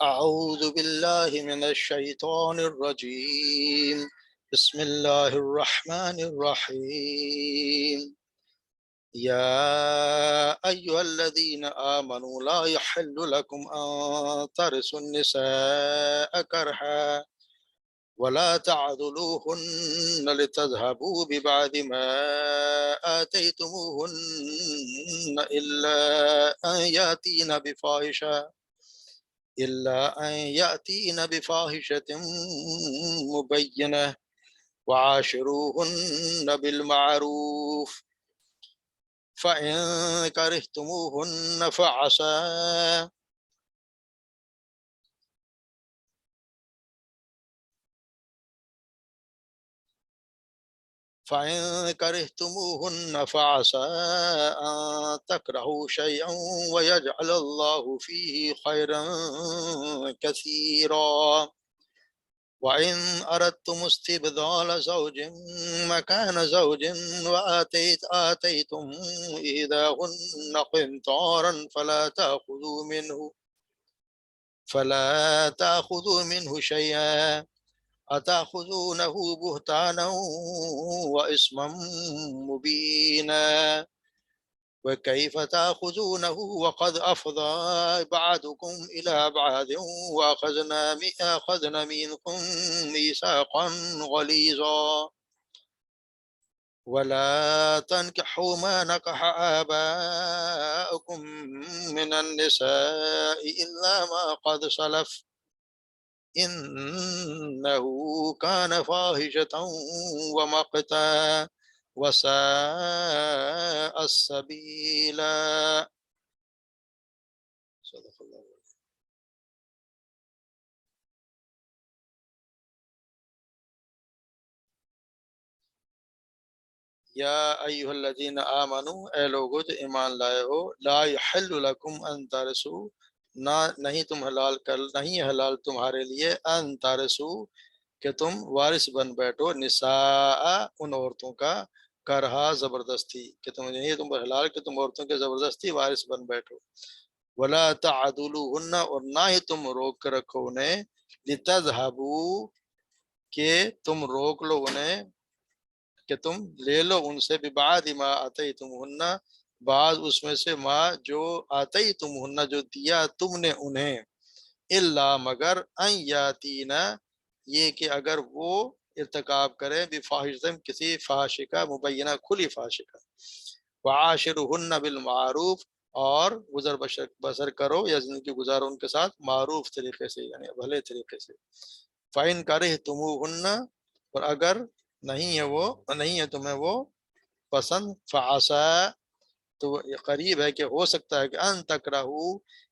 أعوذ بالله من الشيطان الرجيم بسم الله الرحمن الرحيم يا أيها الذين آمنوا لا يحل لكم أن ترثوا النساء كرها ولا تعضلوهن لتذهبوا ببعض ما آتيتموهن إلا أن يأتين بفاحشة مبينة وعاشروهن بالمعروف فإن كرهتموهن فعسى أن تكرهوا شيئا ويجعل الله فيه خيرا كثيرا وإن أردتم استبدال زوج مكان زوج آتيتم إحداهن قنطارا فلا تأخذوا منه شيئا أتأخذونه بهتانا وإثما مبينا وكيف تأخذونه وقد أفضى بعضكم إلى بعض وأخذنا منكم ميثاقا غليظا ولا تنكحوا ما نكح آباؤكم من النساء إلا ما قد سلف إنه كان فاحشة ومقتا وساء السبيلا. صدق الله. یا ایھا الذین آمنو، اے لوگو جو ایمان لائے ہو، لا یحل لکم ان ترثوا، نہیں حلال تمہارے لیے ان ترثوا کہ تم وارث بن بیٹھو، نساء ان عورتوں کا، کرہا زبردستی، کہ تم نہیں تم حلال کہ تم عورتوں کے زبردستی وارث بن بیٹھو، ولا تعدلوہن اور نہ ہی تم روک کر رکھو انہیں، لتذہبوا کہ تم روک لو انہیں، کہ تم لے لو ان سے، ببعض ما آتیتموہن بعض اس میں سے، ما جو آتیتموہن جو دیا تم نے انہیں، الا مگر ان یاتینا یہ کہ اگر وہ ارتکاب کرے بفاحشۃ کسی فحاشی کا، مبینہ کھلی فحاشی کا، وعاشرہن بالمعروف اور گزر بسر کرو یا زندگی گزارو ان کے ساتھ معروف طریقے سے، یعنی بھلے طریقے سے، فَإِن كَرِهْتُمُوهُنَّ اور اگر نہیں ہے تمہیں وہ پسند، فعسا تو قریب ہے کہ ہو سکتا ہے کہ ان تکرہو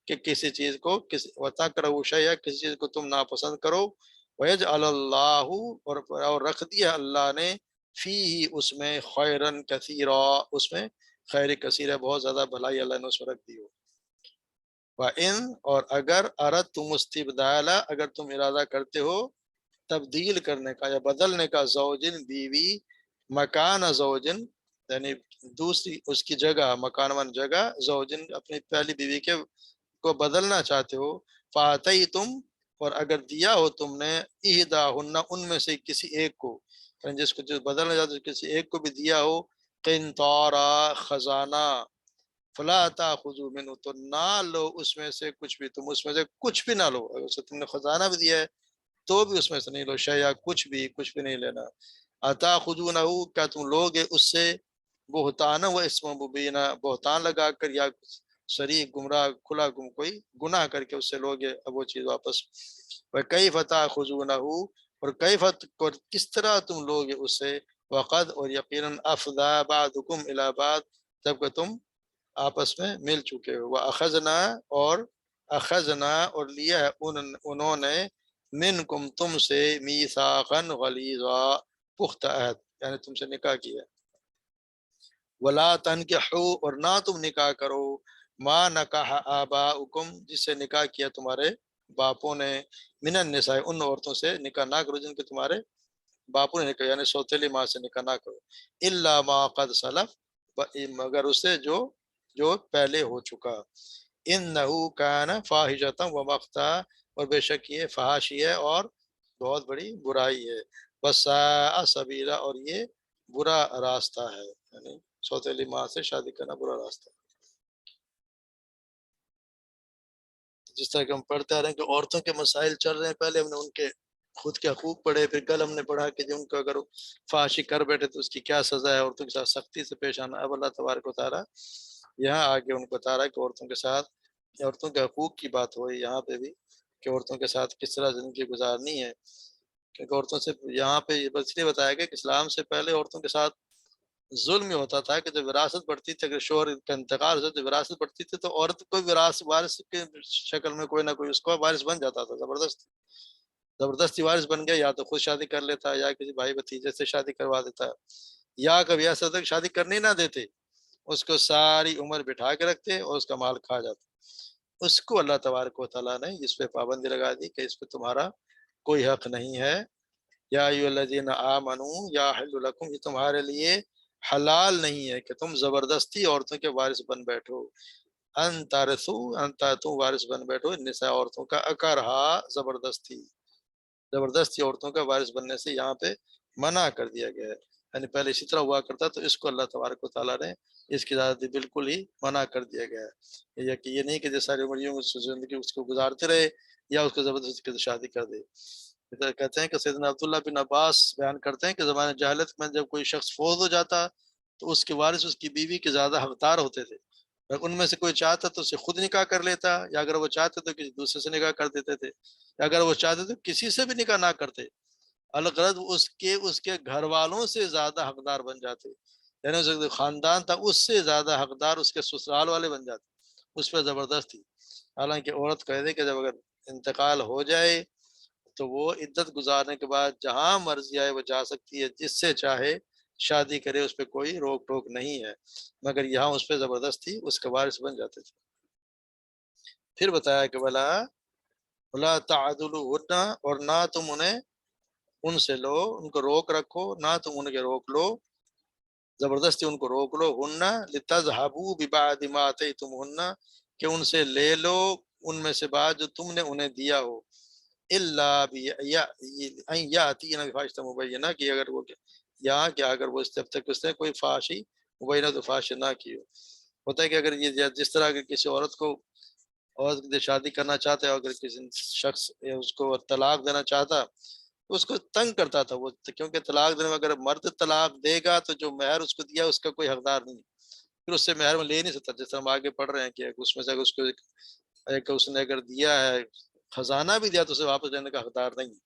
کہ کسی چیز کو، وتکرہو شیئا کسی چیز کو تم ناپسند کرو، ویجعل اللہ اور رکھ دیا اللہ نے، فیہ اس میں، خیرن کثیرا اس میں خیر کثیر ہے، بہت زیادہ بھلائی اللہ نے اس میں رکھ دی ہو، وَإِن اور اگر اردتم استبدالا اگر تم ارادہ کرتے ہو تبدیل کرنے کا یا بدلنے کا، زوجن بیوی، مکان زوجن یعنی دوسری اس کی جگہ، مکان من جگہ، زوجن اپنی پہلی بیوی کے کو بدلنا چاہتے ہو، فاتیتم اور اگر دیا ہو تم نے، احداہن ان میں سے کسی ایک کو، یعنی جس کو جو بدلنا چاہتے ہو کسی ایک کو بھی دیا ہو، قنطارا خزانہ، فلا تاخذوا منہ تو نہ لو اس میں سے کچھ بھی، تم اس میں سے کچھ بھی نہ لو، اگر اسے تم نے خزانہ بھی دیا ہے تو بھی اس میں سے نہیں لو، شیئا کچھ بھی نہیں لینا، اتاخذونہ کیا تم لوگے اس سے، بہتانا و اسم مبینہ بہتان لگا کر یا شریک گمراہ کھلا کوئی گناہ کر کے اس سے لوگے اب وہ چیز واپس، وَكَيْفَ تَأْخُذُونَهُ اور کس طرح تم لوگے اس سے، وقد اور یقیناً افضا بعضکم الی بعض جب کہ تم آپس میں مل چکے ہو، اخذنا اور لیا ہے انہوں نے، منکم تم سے، میثاقا غلیظا پختہ عہد، یعنی تم سے نکاح کیا، ولا تنکحوا اور نہ تم نکاح کرو، ما نکاح آباؤکم جس سے نکاح کیا تمہارے باپوں نے، من النساء ان عورتوں سے نکاح نہ کرو جن کے تمہارے باپوں نے نکاح، یعنی سوتیلی ماں سے نکاح نہ کرو، الا ما قد سلف مگر اس سے جو پہلے ہو چکا، انہ کان فاحشۃ و مقتا اور بے شک یہ فحاشی ہے اور بہت بڑی برائی ہے، وساء سبیلا، اور یہ برا راستہ ہے، یعنی سوتیلی ماں سے شادی کرنا برا راستہ ہے۔ جس طرح کہ ہم پڑھتے آ رہے ہیں کہ عورتوں کے مسائل چل رہے ہیں، پہلے ہم نے ان کے خود کے حقوق پڑھے، پھر کل ہم نے پڑھا کہ جو ان کو اگر فحاشی کر بیٹھے تو اس کی کیا سزا ہے، عورتوں کے ساتھ سختی سے پیش آنا۔ اب اللہ تبارک و تعالیٰ یہاں آگے ان کو بتا رہا ہے کہ عورتوں کے ساتھ، عورتوں کے حقوق کی بات ہو رہی ہے یہاں پہ بھی، کہ عورتوں کے ساتھ کس طرح زندگی گزارنی ہے۔ کیونکہ عورتوں سے یہاں پہ یہ بس اس لیے بتایا گیا کہ اسلام سے پہلے عورتوں کے ساتھ ظلم یہ ہوتا تھا کہ جب وراثت بڑھتی تھی، اگر شوہر کا انتقال ہوتا تو وراثت بڑھتی تھی، تو عورت کو وارث کے شکل میں کوئی نہ کوئی اس کو وارث بن جاتا تھا، زبردستی وارث بن گیا، یا تو خود شادی کر لیتا یا کسی بھائی بھتیجے سے شادی کروا دیتا، یا کبھی ایسا تک شادی کرنے نہ دیتے، اس کو ساری عمر بٹھا کے رکھتے اور اس کا مال کھا جاتے۔ اس کو اللہ تبارک و تعالیٰ نے اس پہ پابندی لگا دی کہ اس پہ تمہارا کوئی حق نہیں ہے۔ یا ایھا الذین آمنو یا حل لکم، یہ تمہارے لیے حلال نہیں ہے کہ تم زبردستی عورتوں کے وارث بن بیٹھو، ان تارثو، تم وارث بن بیٹھو نساء، عورتوں کا، اکرہا، زبردستی عورتوں کا وارث بننے سے یہاں پہ منع کر دیا گیا ہے۔ یعنی پہلے اسی طرح ہوا کرتا تو اس کو اللہ تبارک و تعالیٰ نے اس کی زیادتی بالکل ہی منع کر دیا گیا ہے، یا کہ یہ نہیں کہ جیسے ساری عمر یوں زندگی اس کو گزارتے رہے یا اس کو زبردستی شادی کر دے۔ کہتے ہیں کہ سیدنا عبداللہ بن عباس بیان کرتے ہیں کہ زمانے جاہلیت میں جب کوئی شخص فوت ہو جاتا تو اس کے وارث اس کی بیوی کے زیادہ حقدار ہوتے تھے، اگر ان میں سے کوئی چاہتا تو اسے خود نکاح کر لیتا، یا اگر وہ چاہتے تو کسی دوسرے سے نکاح کر دیتے تھے، یا اگر وہ چاہتے تو کسی سے بھی نکاح نہ کرتے، الغرض اس کے گھر والوں سے زیادہ حقدار بن جاتے، یعنی اس کا جو خاندان تھا اس سے زیادہ حقدار اس کے سسرال والے بن جاتے، اس پہ زبردستی۔ حالانکہ عورت کہہ دے کہ جب اگر انتقال ہو جائے تو وہ عدت گزارنے کے بعد جہاں مرضی آئے وہ جا سکتی ہے، جس سے چاہے شادی کرے، اس پہ کوئی روک ٹوک نہیں ہے، مگر یہاں اس پہ زبردستی اس کے وارث بن جاتے تھے۔ پھر بتایا کہ بلا تعدلوہن، اور نہ تم انہیں ان سے لو، ان کو روک رکھو، نہ تم ان کے روک لو، زبردستی ان کو روک لو، ہن لتذہبوا ببعض ما آتیتموہن، کہ ان سے لے لو ان میں سے بعد جو تم نے انہیں دیا ہو، الا ان یاتین بفاحشۃ مبینہ، کہ اگر وہ یہاں کہ اگر وہ جب تک اس نے کوئی فحاشی مبینہ تو فحش نہ کی ہو۔ ہوتا ہے کہ اگر یہ جس طرح اگر کسی عورت کو شادی کرنا چاہتا ہے، اگر کسی شخص اس کو طلاق دینا چاہتا تو اس کو تنگ کرتا تھا وہ، کیونکہ طلاق دینے میں اگر مرد طلاق دے گا تو جو مہر اس کو دیا اس کا کوئی حقدار نہیں، پھر اس سے مہر میں لے نہیں سکتا، جیسے ہم آگے پڑھ رہے ہیں کہ اس میں سے اگر اس کو ایک اس نے اگر دیا ہے، خزانہ بھی دیا تو اسے واپس لینے کا حقدار نہیں ہے،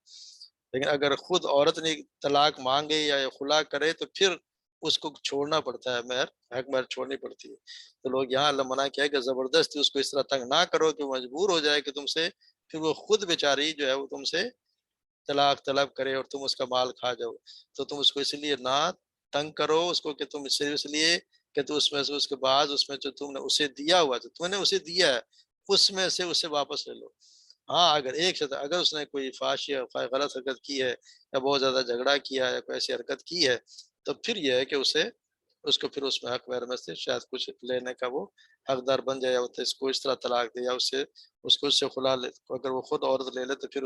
لیکن اگر خود عورت نے طلاق مانگے یا خلا کرے تو پھر اس کو چھوڑنا پڑتا ہے، حق مہر چھوڑنی پڑتی ہے۔ تو لوگ یہاں اللہ منع کیا ہے کہ زبردستی اس کو اس طرح تنگ نہ کرو کہ وہ مجبور ہو جائے کہ تم سے، پھر وہ خود بیچاری جو ہے وہ تم سے طلاق طلب کرے اور تم اس کا مال کھا جاؤ، تو تم اس کو اس لیے نہ تنگ کرو اس کو کہ تم اس لیے کہ تو اس میں سے اس کے بعد اس میں جو تم نے اسے دیا ہوا تو تم نے اسے دیا ہے اس میں سے اسے واپس لے لو۔ ہاں اگر ایک سے اگر اس نے کوئی فحش یا غلط حرکت کی ہے یا بہت زیادہ جھگڑا کیا ہے یا کوئی ایسی حرکت کی ہے تو پھر یہ ہے کہ اس کو پھر اس میں حق مہر میں سے شاید کچھ لینے کا وہ حقدار بن جائے، یا اس کو اس طرح طلاق دے یا اس سے خلا لے، اگر وہ خود عورت لے لے تو پھر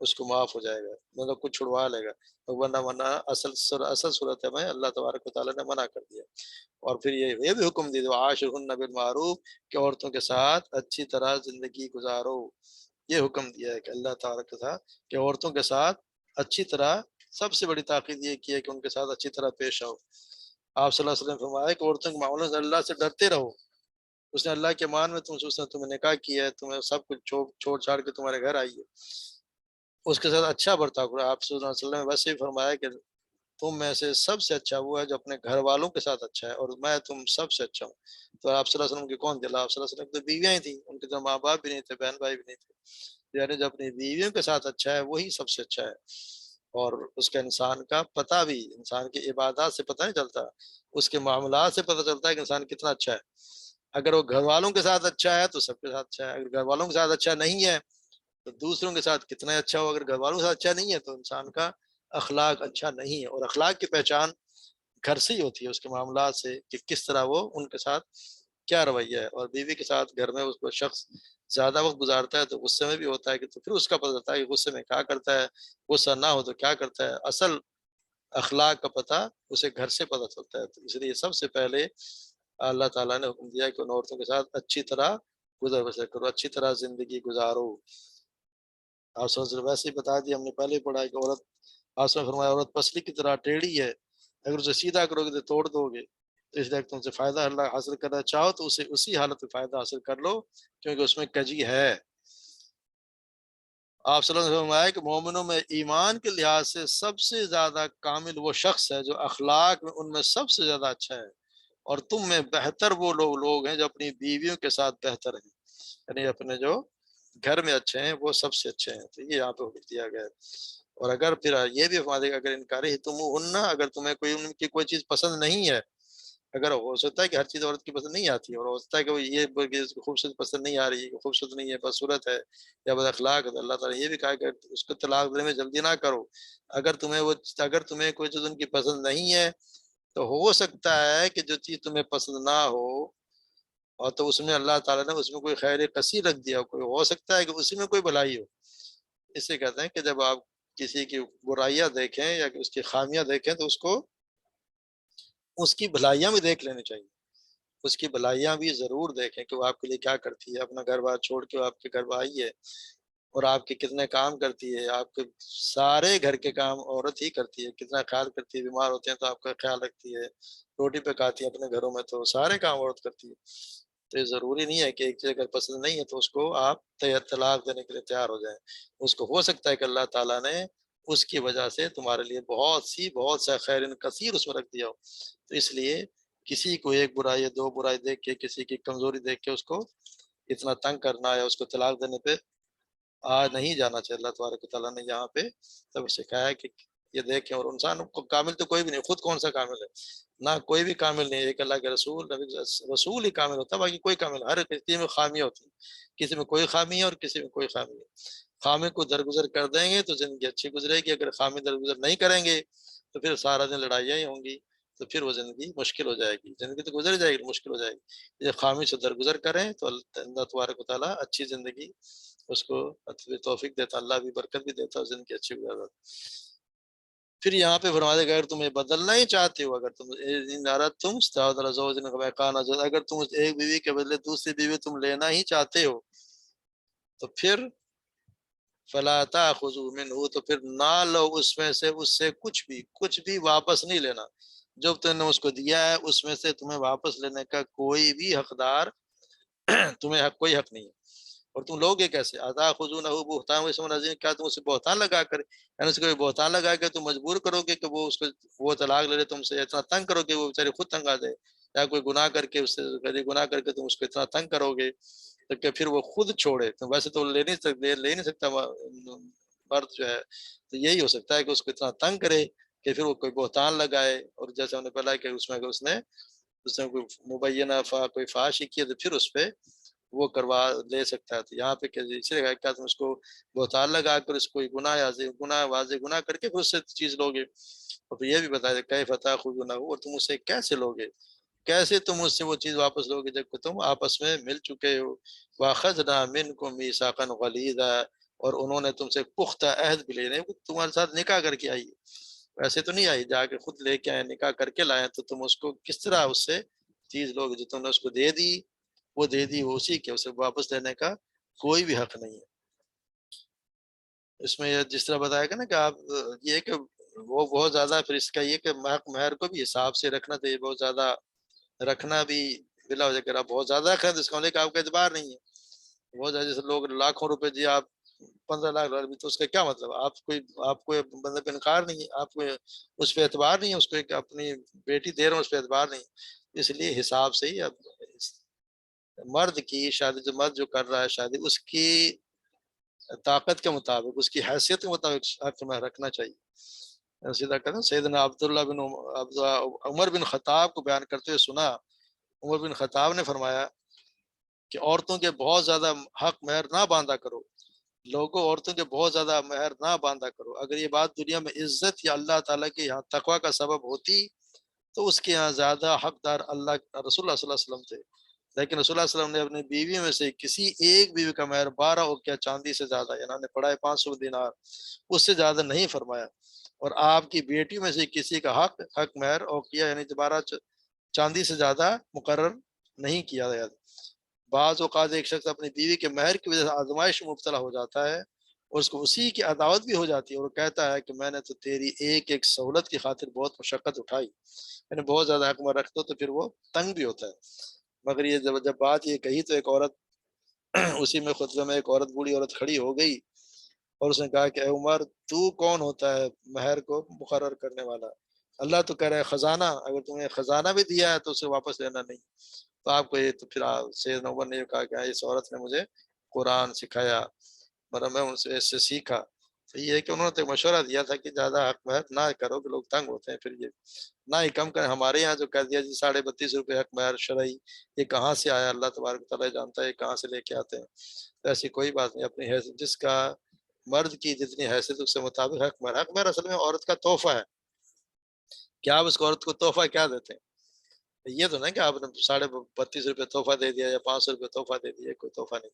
اس کو معاف ہو جائے گا، مطلب کچھ چھڑوا لے گا، ورنہ اصل صورت میں اللہ تبارک و تعالیٰ نے منع کر دیا۔ اور پھر یہ بھی حکم دے دو عاشرہن بالمعروف، کہ عورتوں کے ساتھ اچھی طرح زندگی گزارو، یہ حکم دیا ہے کہ اللہ تبارک و تعالیٰ کہ عورتوں کے ساتھ اچھی طرح، سب سے بڑی تاکید یہ کی ہے کہ ان کے ساتھ اچھی طرح پیش آؤ۔ آپ صلی اللہ علیہ وسلم نے فرمایا کہ عورتوں کے معاملے سے اللہ سے ڈرتے رہو، اس نے اللہ کے مان میں اس نے تمہیں نکاح کیا ہے، تمہیں سب کچھ چھوڑ چھاڑ کے تمہارے گھر آئی ہے، اس کے ساتھ اچھا برتاؤ کرو۔ آپ صلی اللہ علیہ وسلم نے ویسے ہی فرمایا کہ تم میں سے سب سے اچھا وہ ہے جو اپنے گھر والوں کے ساتھ اچھا ہے، اور میں تم سب سے اچھا ہوں۔ تو آپ صلی اللہ علیہ وسلم کی کون تھے؟ آپ صلی اللہ علیہ وسلم کی تو بیویاں ہی تھیں، ان کے تو ماں باپ بھی نہیں تھے، بہن بھائی بھی نہیں تھے، یعنی جو اپنی بیویوں کے ساتھ اچھا ہے وہی سب سے اچھا ہے۔ اور اس کا انسان کا پتہ بھی، انسان کی عبادات سے پتہ نہیں چلتا، اس کے معاملات سے پتہ چلتا ہے کہ انسان کتنا اچھا ہے۔ اگر وہ گھر والوں کے ساتھ اچھا ہے تو سب کے ساتھ اچھا ہے، اگر گھر والوں کے ساتھ اچھا نہیں ہے تو دوسروں کے ساتھ کتنا اچھا ہو، اگر گھر والوں کے ساتھ اچھا نہیں ہے تو انسان کا اخلاق اچھا نہیں ہے، اور اخلاق کی پہچان گھر سے ہی ہوتی ہے، اس کے معاملات سے، کہ کس طرح وہ ان کے ساتھ کیا رویہ ہے۔ اور بیوی کے ساتھ گھر میں اس کو شخص زیادہ وقت گزارتا ہے تو غصے میں بھی ہوتا ہے کہ تو پھر اس کا پتہ چلتا ہے کہ غصے میں کیا کرتا ہے، غصہ نہ ہو تو کیا کرتا ہے۔ اصل اخلاق کا پتہ اسے گھر سے پتہ چلتا ہے، تو اس لیے سب سے پہلے اللہ تعالیٰ نے حکم دیا ہے کہ ان عورتوں کے ساتھ اچھی طرح گزر بسر کرو، اچھی طرح زندگی گزارو۔ آپ صلی اللہ علیہ وسلم ویسے ہی بتا دیا، ہم نے پہلے ہی پڑھا ہے کہ عورت، آپ نے فرمایا عورت پسلی کی طرح ٹیڑھی ہے، اگر اسے سیدھا کرو گے تو توڑ دو گے، تو اس لیے تم سے فائدہ اللہ حاصل کرنا چاہو تو اسے اسی حالت میں فائدہ حاصل کر لو کیونکہ اس میں کجی ہے۔ آپ صلی اللہ علیہ وسلم نے فرمایا کہ مومنوں میں ایمان کے لحاظ سے سب سے زیادہ کامل وہ شخص ہے جو اخلاق میں ان میں سب سے زیادہ اچھا ہے، اور تم میں بہتر وہ لوگ ہیں جو اپنی بیویوں کے ساتھ بہتر ہیں، یعنی اپنے جو گھر میں اچھے ہیں وہ سب سے اچھے ہیں۔ تو یہ یہاں پہ حکم دیا گیا ہے۔ اور اگر پھر یہ بھی فرما دے گا اگر انکاری تم اگر تمہیں کوئی ان کی کوئی چیز پسند نہیں ہے، اگر ہو سکتا ہے کہ ہر چیز عورت کی پسند نہیں آتی ہے، اور ہو سکتا ہے کہ وہ یہ کہ اس کو خوبصورت پسند نہیں آ رہی ہے، خوبصورت نہیں ہے، بدصورت ہے یا بد اخلاق ہے، تو اللہ تعالیٰ نے یہ بھی کہا کہ اس کو طلاق دینے میں جلدی نہ کرو۔ اگر تمہیں کوئی چیز ان کی پسند نہیں ہے تو ہو سکتا ہے کہ جو چیز تمہیں پسند نہ ہو اور تو اس میں اللہ تعالیٰ نے اس میں کوئی خیر کثیر رکھ دیا، کوئی ہو سکتا ہے کہ اسی میں کوئی بھلائی ہو۔ اس سے کہتے ہیں کہ جب آپ کسی کی برائیاں دیکھیں یا کہ اس کی خامیاں دیکھیں تو اس کی بھلائیاں بھی دیکھ لینی چاہیے، اس کی بھلائیاں بھی ضرور دیکھیں کہ وہ آپ کے لیے کیا کرتی ہے، اپنا گھر بار چھوڑ کے وہ آپ کے گھر میں آئی ہے اور آپ کے کتنے کام کرتی ہے، آپ کے سارے گھر کے کام عورت ہی کرتی ہے، کتنا خیال کرتی ہے، بیمار ہوتے ہیں تو آپ کا خیال رکھتی ہے، روٹی پکاتی ہے اپنے گھروں میں تو سارے کام عورت کرتی ہے۔ تو یہ ضروری نہیں ہے کہ ایک چیز اگر پسند نہیں ہے تو اس کو آپ طلاق دینے کے لیے تیار ہو جائیں۔ اس کو ہو سکتا ہے کہ اللہ تعالیٰ نے اس کی وجہ سے تمہارے لیے بہت سا خیر کثیر اس میں رکھ دیا ہو، تو اس لیے کسی کو ایک برائی یا دو برائی دیکھ کے، کسی کی کمزوری دیکھ کے اس کو اتنا تنگ کرنا یا اس کو طلاق دینے پہ نہیں جانا چاہیے۔ اللہ تبارک و تعالیٰ نے یہاں پہ سب سکھایا ہے کہ یہ دیکھیں، اور انسان کو کامل تو کوئی بھی نہیں، خود کون سا کامل ہے، نہ کوئی بھی کامل نہیں ہے، ایک اللہ کے رسول رسول ہی کامل ہوتا ہے، باقی کوئی کامل، ہر کسی میں خامیاں ہوتی ہیں، کسی میں کوئی خامی ہے اور کسی میں کوئی خامی ہے۔ خامی کو درگزر کر دیں گے تو زندگی اچھی گزرے گی، اگر خامی درگزر نہیں کریں گے تو پھر سارا دن لڑائیاں ہی ہوں گی، تو پھر وہ زندگی مشکل ہو جائے گی، زندگی تو گزر جائے گی مشکل ہو جائے گی۔ یہ خامی سے درگزر کریں تو اللہ تبارک و تعالیٰ اچھی زندگی اس کو توفیق دیتا، اللہ بھی برکت بھی دیتا اور زندگی اچھی گزارتا۔ پھر یہاں پہ فرما دے گا اگر تمہیں بدلنا ہی چاہتے ہو، اگر اگر تم ایک بیوی کے بدلے دوسری بیوی تم لینا ہی چاہتے ہو تو پھر فلا تاخذوا منه، تو پھر نہ لو اس سے کچھ بھی واپس نہیں لینا، جو تم نے اس کو دیا ہے اس میں سے تمہیں واپس لینے کا کوئی بھی حقدار تمہیں کوئی حق نہیں ہے۔ اور تم لوگ یہ کیسے آتا خزون بہتان وسم، کیا تم اسے بہتان لگا کر، یعنی اس کو بہتان لگا کے تم مجبور کرو گے کہ وہ اس کو وہ طلاق لے لے تم سے، اتنا تنگ کرو گے وہ بیچارے خود تنگ آ جائے، یا کوئی گناہ کر کے اس سے گناہ کر کے تم اس کو اتنا تنگ کرو گے تو کہ پھر وہ خود چھوڑے، تو ویسے تو لے نہیں سکتا مرد جو ہے، تو یہی ہو سکتا ہے کہ اس کو اتنا تنگ کرے کہ پھر وہ کوئی بہتان لگائے، اور جیسے ہم نے پہلا کہ اس نے کوئی مبینہ کوئی فحش کی ہے تو پھر اس پہ وہ کروا لے سکتا ہے۔ تو یہاں پہ کیا تم اس کو بہتان لگا کر اس کو گناہ واضح گناہ کر کے پھر اس سے چیز لوگے، اور پھر یہ بھی بتایا کہ فتح خود نہ ہو، اور تم اسے کیسے لوگے، کیسے تم اس سے وہ چیز واپس لوگے جب کہ تم آپس میں مل چکے ہو۔ واخذنا منکم میثاقا غلیظا، اور انہوں نے تم سے پختہ عہد بھی لینے، تمہارے ساتھ نکاح کر کے آئی ہے، ویسے تو نہیں آئی، جا کے خود لے کے آئے نکاح کر کے لائے، تو تم اس کو کس طرح اس سے چیز لوگے، جو تم نے اس کو دے دی وہ دے دی، وہ اسی کے، اسے واپس لینے کا کوئی بھی حق نہیں ہے۔ اس میں جس طرح بتایا گیا نا کہ آپ یہ کہ وہ بہت زیادہ، پھر اس کا یہ کہ مہر کو بھی حساب سے رکھنا چاہیے، بہت زیادہ رکھنا بھی بلا وجہ، اگر آپ بہت زیادہ رکھیں تو اس کا مطلب کہ آپ کا اعتبار نہیں ہے، بہت زیادہ جیسے لوگ لاکھوں روپے جی آپ 15 لاکھ بھی، تو اس کا کیا مطلب، آپ کو بندے پہ انکار نہیں ہے، آپ کو اس پہ اعتبار نہیں ہے، اس کو ایک اپنی بیٹی دے رہے ہیں اس پہ اعتبار نہیں ہے، اس لیے حساب سے ہی اب مرد کی شادی، جو مرد جو کر رہا ہے شادی، اس کی طاقت کے مطابق، اس کی حیثیت کے مطابق حق میں رکھنا چاہیے۔ سیدھا کہتے ہیں سیدنا عمر بن خطاب کو بیان کرتے ہوئے سنا، عمر بن خطاب نے فرمایا کہ عورتوں کے بہت زیادہ حق مہر نہ باندھا کرو، لوگوں عورتوں کے بہت زیادہ مہر نہ باندھا کرو، اگر یہ بات دنیا میں عزت یا اللہ تعالیٰ کے یہاں تقوی کا سبب ہوتی تو اس کے یہاں زیادہ حقدار اللہ رسول اللہ صلی اللہ علیہ وسلم تھے، لیکن رسول اللہ صلی اللہ علیہ وسلم نے اپنی بیوی میں سے کسی ایک بیوی کا مہر 12 اوقیہ چاندی سے زیادہ، انہوں نے پڑھا ہے 500 دینار، اس سے زیادہ نہیں فرمایا۔ اور آپ کی بیٹی میں سے کسی کا حق مہر اوقیہ یعنی 12 چاندی سے زیادہ مقرر نہیں کیا گیا۔ بعض اوقات ایک شخص اپنی بیوی کے مہر کی وجہ سے آزمائش میں مبتلا ہو جاتا ہے اور اس کو اسی کی عداوت بھی ہو جاتی ہے، اور کہتا ہے کہ میں نے تو تیری ایک ایک سہولت کی خاطر بہت مشقت اٹھائی، یعنی بہت زیادہ حق میں رکھ دو تو پھر وہ تنگ بھی ہوتا ہے۔ مگر یہ جب بات یہ کہی تو ایک عورت اسی میں خطبے میں ایک عورت بوڑھی عورت کھڑی ہو گئی اور اس نے کہا کہ اے عمر، تو کون ہوتا ہے مہر کو مقرر کرنے والا؟ اللہ تو کہہ رہا ہے خزانہ، اگر تمہیں خزانہ بھی دیا ہے تو اسے واپس لینا نہیں۔ تو آپ کو یہ تو پھر سیدنا عمر نے یہ کہا کہ اس عورت نے مجھے قرآن سکھایا، مطلب میں ان سے اس سے سیکھا۔ تو یہ ہے کہ انہوں نے تو مشورہ دیا تھا کہ زیادہ حق مہر نہ کرو کہ لوگ تنگ ہوتے ہیں، پھر یہ نہ ہی کم کریں۔ ہمارے یہاں جو کہہ دیا جی 32.5 روپے حق مہر شرعی، یہ کہاں سے آیا اللہ تبارک و تعالیٰ جانتا ہے، یہ کہاں سے لے کے آتے ہیں۔ تو ایسی کوئی بات نہیں، اپنی حیثیت جس کا مرد کی جتنی حیثیت اس سے مطابق حق مہر اصل میں عورت کا تحفہ ہے کہ آپ اس عورت کو تحفہ کیا دیتے ہیں۔ یہ تو نہیں کہ آپ نے 32.5 روپے تحفہ دے دیا یا 500 روپے تحفہ دے دیا، کوئی تحفہ نہیں۔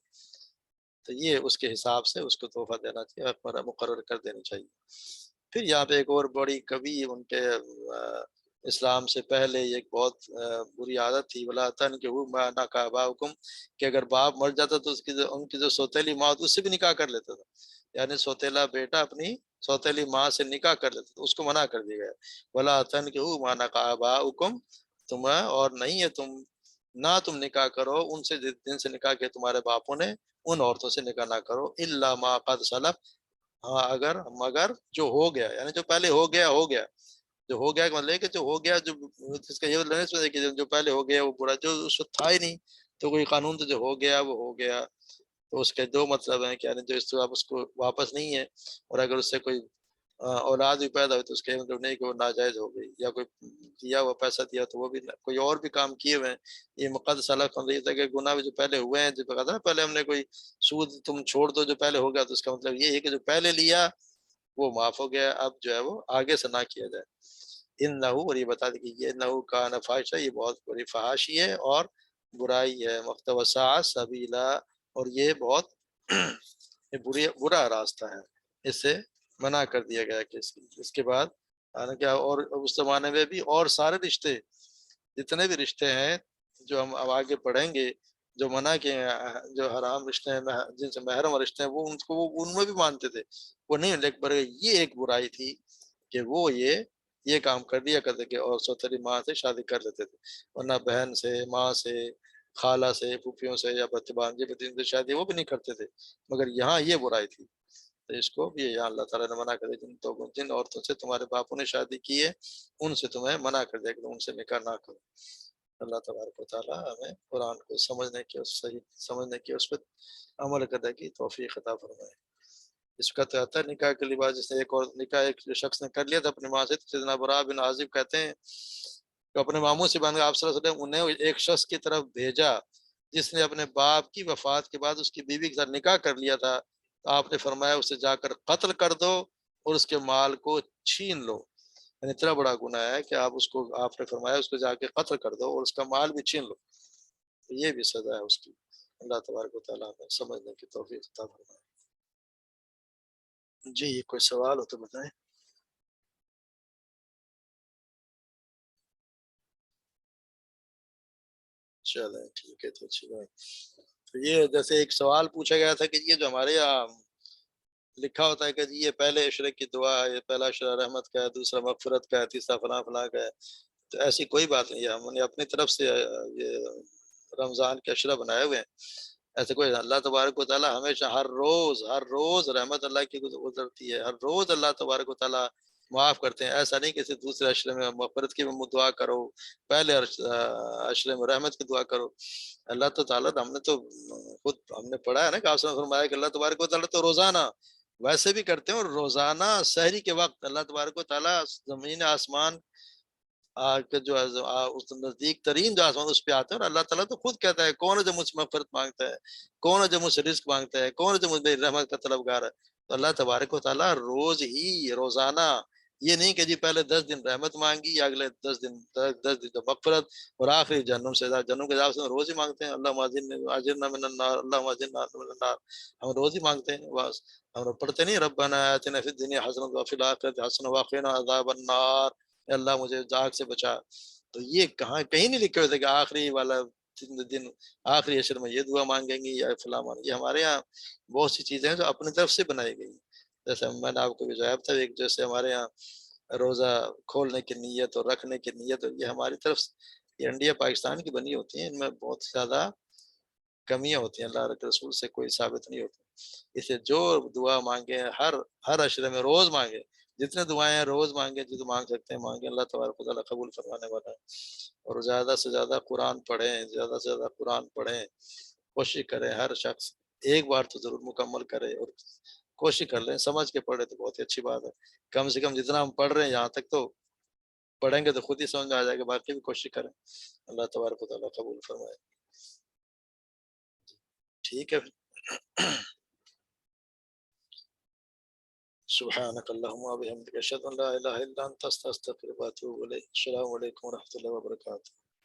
تو یہ اس کے حساب سے اس کو تحفہ دینا چاہیے، حق مہر مقرر کر دینی چاہیے۔ پھر یہاں پہ ایک اور بڑی کبھی ان کے اسلام سے پہلے ایک بہت بری عادت تھی، ولا تنکحوا ما نکح آباؤکم، کہ اگر باپ مر جاتا تو اس کی ان کی جو سوتیلی ماں ہوتی اس سے بھی نکاح کر لیتا تھا، یعنی سوتیلا بیٹا اپنی سوتیلی ماں سے نکاح کر لیتا تھا، اس کو منع کر دیا گیا۔ ولا تنکحوا ما نکح آباؤکم، تمہیں اور نہیں ہے نہ تم نکاح کرو ان سے جن سے نکاح کیا تمہارے باپوں نے، ان عورتوں سے نکاح نہ کرو، الا ما قد سلف، ہاں مگر جو ہو گیا، یعنی جو پہلے ہو گیا ہو گیا، جو ہو گیا مطلب کہ جو ہو گیا، جو اس کا یہ مطلب نہیں سمجھے کہ جو پہلے ہو گیا وہ برا، جو اس وقت تھا ہی نہیں تو کوئی قانون تو جو ہو گیا وہ ہو گیا۔ تو اس کے دو مطلب ہیں کہ یعنی جو اس کو واپس نہیں ہے، اور اگر اس سے کوئی اولاد بھی پیدا ہوئی تو اس کے مطلب نہیں کہ وہ ناجائز ہو گئی، یا کوئی دیا ہوا پیسہ دیا تو وہ بھی کوئی اور بھی کام کیے ہوئے ہیں، یہ مقد سلف یہ تھا کہ گناہ بھی جو پہلے ہوئے ہیں، جو کہا تھا نا پہلے ہم نے کوئی سود تم چھوڑ دو جو پہلے ہو گیا، تو اس کا مطلب یہ ہے کہ جو پہلے لیا وہ معاف ہو گیا، اب جو ہے وہ آگے سے نہ کیا جائے۔ ان نحو، اور یہ بتا دیں کہ یہ نحو کا نفاشہ، یہ بہت بڑی فحاشی ہے اور برائی ہے، مقتبسہ سبیلا، اور یہ بہت یہ برا راستہ ہے، اس سے منع کر دیا گیا کہ اس کے بعد حالانکہ اور اس زمانے میں بھی اور سارے رشتے جتنے بھی رشتے ہیں جو ہم اب آگے پڑھیں گے، جو منع کے جو حرام رشتے ہیں جن سے محرم رشتے ہیں وہ ان کو وہ ان میں بھی مانتے تھے، وہ نہیں، لیکن یہ ایک برائی تھی کہ وہ یہ کام کر دیا کرتے کہ اور سوتری ماں سے شادی کر لیتے تھے، ورنہ بہن سے، ماں سے، خالہ سے، پھوپھیوں سے یا بھتیجے سے شادی وہ بھی نہیں کرتے تھے، مگر یہاں یہ برائی تھی۔ تو اس کو بھی یہاں اللہ تعالیٰ نے منع کر دیا، جن عورتوں سے تمہارے باپوں نے شادی کی ہے ان سے تمہیں منع کر دیا کہ تم ان سے نکاح نہ کرو۔ اللہ تبارک و تعالیٰ ہمیں قرآن کو سمجھنے کی اور صحیح سمجھنے کی، اس پہ عمل کرنے کی توفیق عطا فرمائے۔ اس کا تو آتا ہے نکاح کے لباس، جیسے ایک اور نکاح ایک جو شخص نے کر لیا تھا اپنی ماں سے، سیدنا برا بن عازب کہتے ہیں کہ اپنے ماموں سے بن آپ صلی اللہ علیہ وسلم انہیں ایک شخص کی طرف بھیجا جس نے اپنے باپ کی وفات کے بعد اس کی بیوی کے ساتھ نکاح کر لیا تھا، تو آپ نے فرمایا اسے جا کر قتل کر دو اور اس کے مال کو چھین لو، یعنی اتنا بڑا گناہ ہے کہ آپ نے فرمایا اس کو جا کے قتل کر دو اور اس کا مال بھی چھین لو، تو یہ بھی سزا ہے اس کی۔ اللہ تبارک و تعالیٰ ہمیں سمجھنے کی توفیق عطا فرمائے۔ جی کوئی سوال ہو تو بتائیں۔ چلیں ٹھیک ہے، تو اچھی بات۔ تو یہ جیسے ایک سوال پوچھا گیا تھا کہ یہ جو ہمارے یہاں لکھا ہوتا ہے کہ جی یہ پہلے عشرے کی دعا ہے، یہ پہلا عشرہ رحمت کا ہے، دوسرا مغفرت کا ہے، تیسرا فلاں فلاں کا ہے، تو ایسی کوئی بات نہیں ہے، ہم نے اپنی طرف سے یہ رمضان کے عشرہ بنائے ہوئے ہیں، ایسے کوئی اللہ تبارک و تعالیٰ ہمیشہ ہر روز رحمت اللہ کی گزرتی ہے، ہر روز اللہ تبارک و تعالیٰ معاف کرتے ہیں، ایسا نہیں کہ صرف دوسرے عشرے میں مغفرت کی دعا کرو، پہلے عشرے میں رحمت کی دعا کرو۔ اللہ تو تعالیٰ ہم نے تو خود ہم نے پڑھا ہے نا کہ آپ نے فرمایا کہ اللہ تبارک و تعالیٰ تو روزانہ ویسے بھی کرتے ہیں، اور روزانہ سحری کے وقت اللہ تبارک و تعالیٰ زمین آسمان کے جو اس نزدیک ترین جو آسمان اس پہ آتے ہیں، اور اللہ تعالیٰ تو خود کہتا ہے کون ہے جو مجھ سے مغفرت مانگتا ہے، کون ہے جو مجھ سے رزق مانگتا ہے، کون ہے جو مجھ میری رحمت کا طلبگار ہے۔ تو اللہ تبارک و تعالیٰ روزانہ یہ نہیں کہ جی پہلے 10 دن رحمت مانگی یا اگلے 10 دن تو مغفرت اور آخری جہنم سے عذاب، جہنم کے عذاب سے ہم روز ہی مانگتے ہیں، اللہ اجرنا من النار، اللہ اجرنا من النار، ہم روز ہی مانگتے ہیں بس. ہم لوگ پڑھتے نہیں ربنا آتنا فی الدنیا حسنۃ وفی الآخرۃ حسنۃ وقنا عذاب النار، اے اللہ مجھے آگ سے بچا. تو یہ کہاں کہیں نہیں لکھے ہوئے تھے کہ آخری والا دن آخری عشر میں یہ دعا مانگیں گی یا فلاں مانگیں گی. یہ ہمارے یہاں بہت سی چیزیں ہیں جو اپنی طرف سے بنائی گئی. جیسے میں نے آپ کو بتایا تھا ایک، جیسے ہمارے یہاں روزہ کھولنے کی نیت اور رکھنے کی نیت، یہ ہماری طرف سے، یہ انڈیا پاکستان کی بنی ہوتی ہیں، ان میں بہت زیادہ کمیاں ہوتی ہیں، اللہ کے رسول سے کوئی ثابت نہیں ہوتی. اسے جو دعا مانگے ہر عشرے میں روز مانگے، جتنے دعائیں ہیں روز مانگے، جو مانگ سکتے ہیں مانگے، اللہ تبارک و تعالیٰ قبول فرمانے والا ہے. اور زیادہ سے زیادہ قرآن پڑھیں، زیادہ سے زیادہ قرآن پڑھیں، کوشش کریں ہر شخص ایک بار تو ضرور مکمل کرے، اور کوشش کر لیں سمجھ کے پڑھے تو بہت ہی اچھی بات ہے. کم سے کم جتنا ہم پڑھ رہے ہیں یہاں تک تو پڑھیں گے تو خود ہی سمجھ میں آ جائے گا، باقی بھی کوشش کریں. اللہ تبارک و تعالیٰ قبول فرمائے. ٹھیک ہے. سبحانك اللهم وبحمدك اشهد ان لا اله الا انت استغفرك واتوب اليك. السلام علیکم ورحمۃ اللہ وبرکاتہ.